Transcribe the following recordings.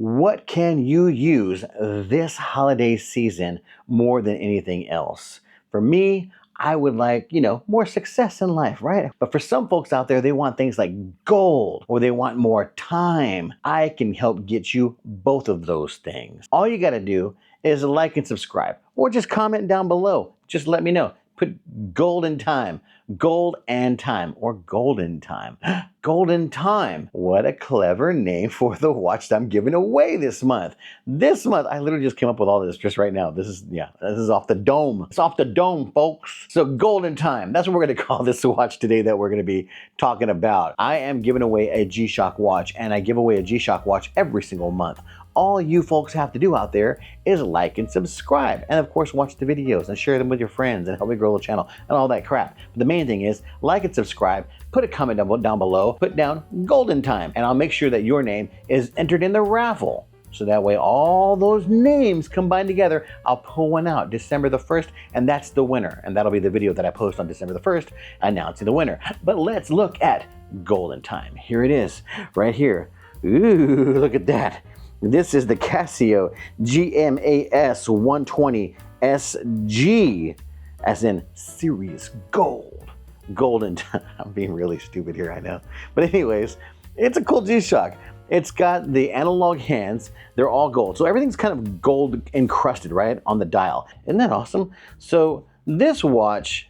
What can you use this holiday season more than anything else? For me, I would like, more success in life, right? But for some folks out there, they want things like gold or they want more time. I can help get you both of those things. All you got to do is like and subscribe or just comment down below. Just let me know. Put golden time, gold and time, or golden time. Golden time. What a clever name for the watch that I'm giving away this month. This month, I literally just came up with all this just right now. This is off the dome. It's off the dome, folks. So golden time. That's what we're going to call this watch today that we're going to be talking about. I am giving away a G-Shock watch, and I give away a G-Shock watch every single month. All you folks have to do out there is like and subscribe. And of course, watch the videos and share them with your friends and help me grow the channel and all that crap. But the main thing is like and subscribe, put a comment down below, put down golden time, and I'll make sure that your name is entered in the raffle. So that way all those names combined together, I'll pull one out December the 1st, and that's the winner. And that'll be the video that I post on December the 1st announcing the winner. But let's look at golden time. Here it is, right here. Ooh, look at that. This is the Casio GMAS120SG, as in series gold. Golden time. I'm being really stupid here, I know. But anyways, it's a cool G-Shock. It's got the analog hands. They're all gold. So everything's kind of gold encrusted, right, on the dial. Isn't that awesome? So this watch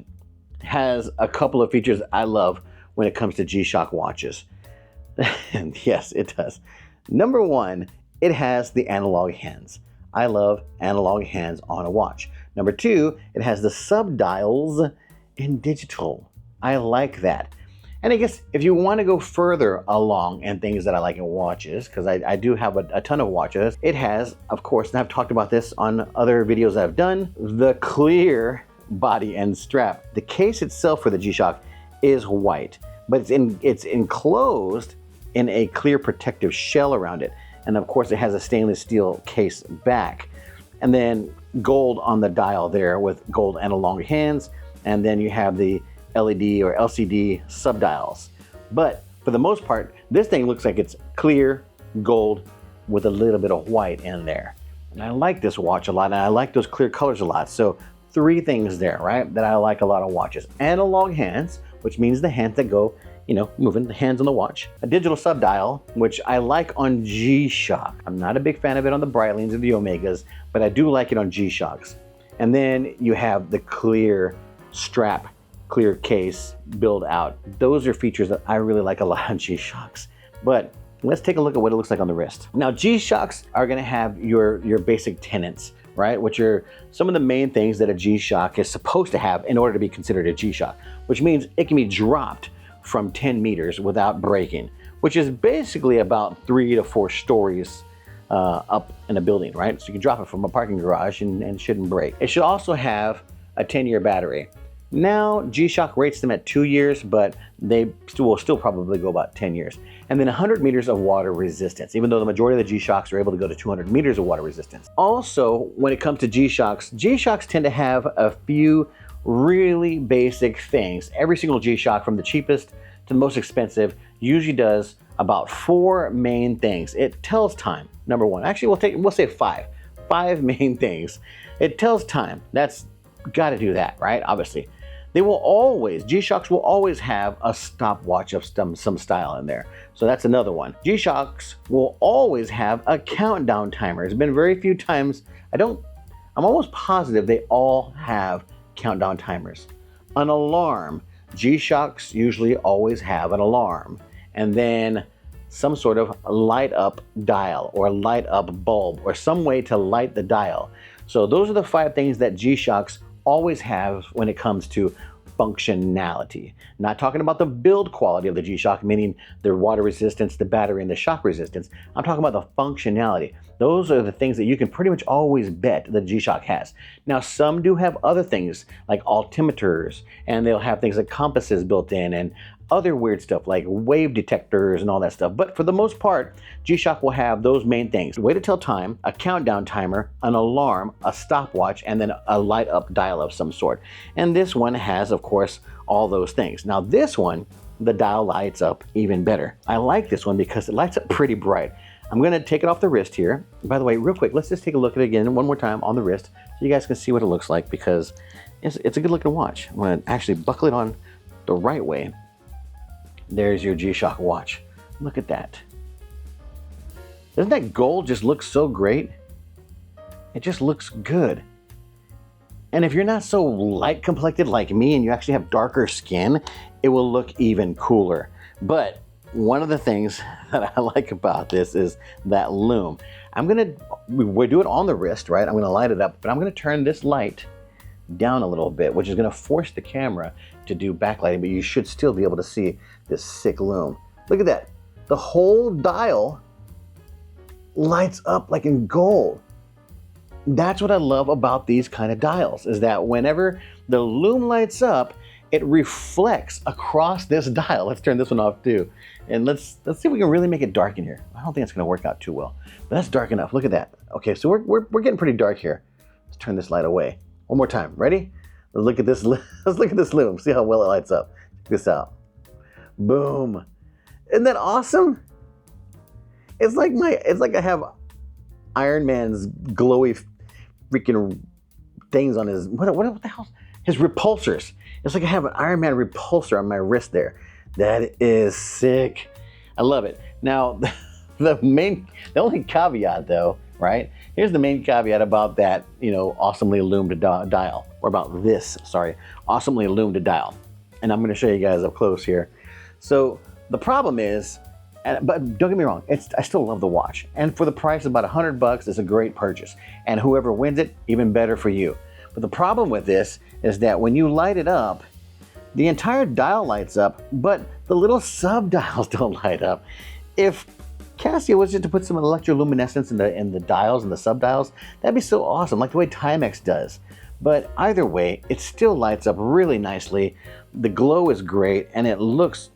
has a couple of features I love when it comes to G-Shock watches. And yes, it does. Number one, it has the analog hands. I love analog hands on a watch. Number two, it has the sub-dials in digital. I like that. And I guess if you want to go further along in things that I like in watches, because I do have a ton of watches, it has, of course, and I've talked about this on other videos I've done, the clear body and strap. The case itself for the G-Shock is white, but it's enclosed in a clear protective shell around it. And of course, it has a stainless steel case back. And then gold on the dial there with gold analog hands. And then you have the LED or LCD subdials. But for the most part, this thing looks like it's clear gold with a little bit of white in there. And I like this watch a lot, and I like those clear colors a lot. So three things there, right, that I like a lot of watches. Analog hands, which means the hands that go, moving the hands on the watch. A digital subdial, which I like on G-Shock. I'm not a big fan of it on the Breitlings or the Omegas, but I do like it on G-Shocks. And then you have the clear strap, clear case build out. Those are features that I really like a lot on G-Shocks. But let's take a look at what it looks like on the wrist. Now, G-Shocks are gonna have your basic tenants, right? Which are some of the main things that a G-Shock is supposed to have in order to be considered a G-Shock, which means it can be dropped from 10 meters without breaking, which is basically about 3 to 4 stories up in a building, right? So you can drop it from a parking garage and it shouldn't break. It should also have a 10-year battery. Now, G-Shock rates them at 2 years, but they will still probably go about 10 years. And then 100 meters of water resistance, even though the majority of the G-Shocks are able to go to 200 meters of water resistance. Also, when it comes to G-Shocks tend to have a few really basic things. Every single G-Shock, from the cheapest to the most expensive, usually does about 4 main things. It tells time, number one. Actually, we'll say 5. 5 main things. It tells time. That's got to do that, right? Obviously. G-Shocks will always have a stopwatch of some style in there. So that's another one. G-Shocks will always have a countdown timer. There's been very few times, I'm almost positive they all have countdown timers. An alarm. G-Shocks usually always have an alarm. And then some sort of light up dial or light up bulb or some way to light the dial. So those are the 5 things that G-Shocks always have when it comes to functionality. Not talking about the build quality of the G-Shock, meaning their water resistance, the battery, and the shock resistance. I'm talking about the functionality. Those are the things that you can pretty much always bet the G-Shock has. Now, some do have other things like altimeters, and they'll have things like compasses built in and other weird stuff like wave detectors and all that stuff. But for the most part, G-Shock will have those main things: a way to tell time, a countdown timer, an alarm, a stopwatch, and then a light up dial of some sort. And this one has, of course, all those things. Now this one, the dial lights up even better. I like this one because it lights up pretty bright. I'm going to take it off the wrist here. By the way, real quick, let's just take a look at it again one more time on the wrist so you guys can see what it looks like, because it's a good looking watch. I'm going to actually buckle it on the right way. There's your G-Shock watch. Look at that. Doesn't that gold just look so great? It just looks good. And if you're not so light complected like me and you actually have darker skin, it will look even cooler. But one of the things that I like about this is that lume. We do it on the wrist, right? I'm gonna light it up, but I'm gonna turn this light down a little bit, which is gonna force the camera to do backlighting, but you should still be able to see this sick lume. Look at that. The whole dial lights up like in gold. That's what I love about these kind of dials, is that whenever the lume lights up, it reflects across this dial. Let's turn this one off too. And let's see if we can really make it dark in here. I don't think it's gonna work out too well, but that's dark enough. Look at that. Okay, so we're getting pretty dark here. Let's turn this light away. One more time, ready? Let's look at this, let's look at this lume, see how well it lights up. Check this out. Boom. Isn't that awesome? It's like I have Iron Man's glowy freaking things on his, what the hell? His repulsors. It's like I have an Iron Man repulsor on my wrist there. That is sick. I love it. Now, the only caveat though, right? Here's the main caveat about that, awesomely loomed dial, or about this, sorry, awesomely loomed dial. And I'm gonna show you guys up close here. So the problem is, but don't get me wrong, I still love the watch. And for the price of about $100, it's a great purchase. And whoever wins it, even better for you. But the problem with this is that when you light it up, the entire dial lights up, but the little sub dials don't light up. If Casio was just to put some electroluminescence in the dials and the sub dials, that'd be so awesome, like the way Timex does. But either way, it still lights up really nicely. The glow is great, and it looks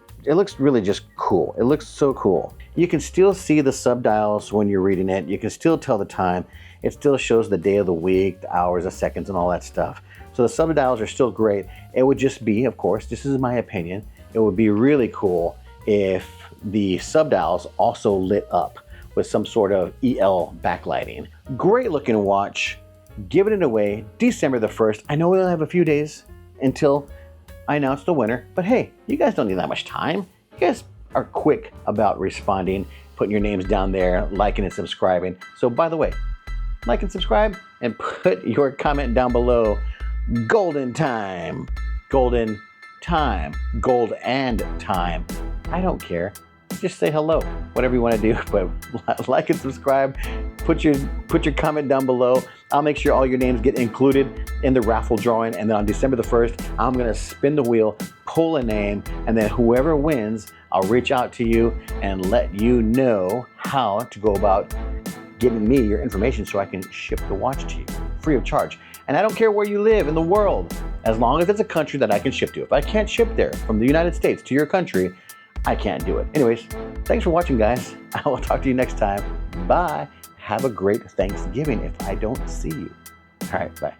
really just cool. It looks so cool. You can still see the sub dials when you're reading it. You can still tell the time. It still shows the day of the week, the hours, the seconds, and all that stuff. So the sub dials are still great. It would just be, of course, this is my opinion, it would be really cool if the sub dials also lit up with some sort of EL backlighting. Great looking watch. Giving it away December the 1st. I know we'll have a few days until I announce the winner, but hey, you guys don't need that much time. You guys are quick about responding, putting your names down there, liking and subscribing. So by the way, like and subscribe and put your comment down below. Golden time, golden time, gold and time. I don't care. Just say hello, whatever you want to do, but like and subscribe, put your comment down below. I'll make sure all your names get included in the raffle drawing, and then on December the 1st, I'm gonna spin the wheel, pull a name, and then whoever wins, I'll reach out to you and let you know how to go about giving me your information so I can ship the watch to you free of charge. And I don't care where you live in the world, as long as it's a country that I can ship to. If I can't ship there from the United States to your country, I can't do it. Anyways, thanks for watching, guys. I will talk to you next time. Bye. Have a great Thanksgiving if I don't see you. All right, bye.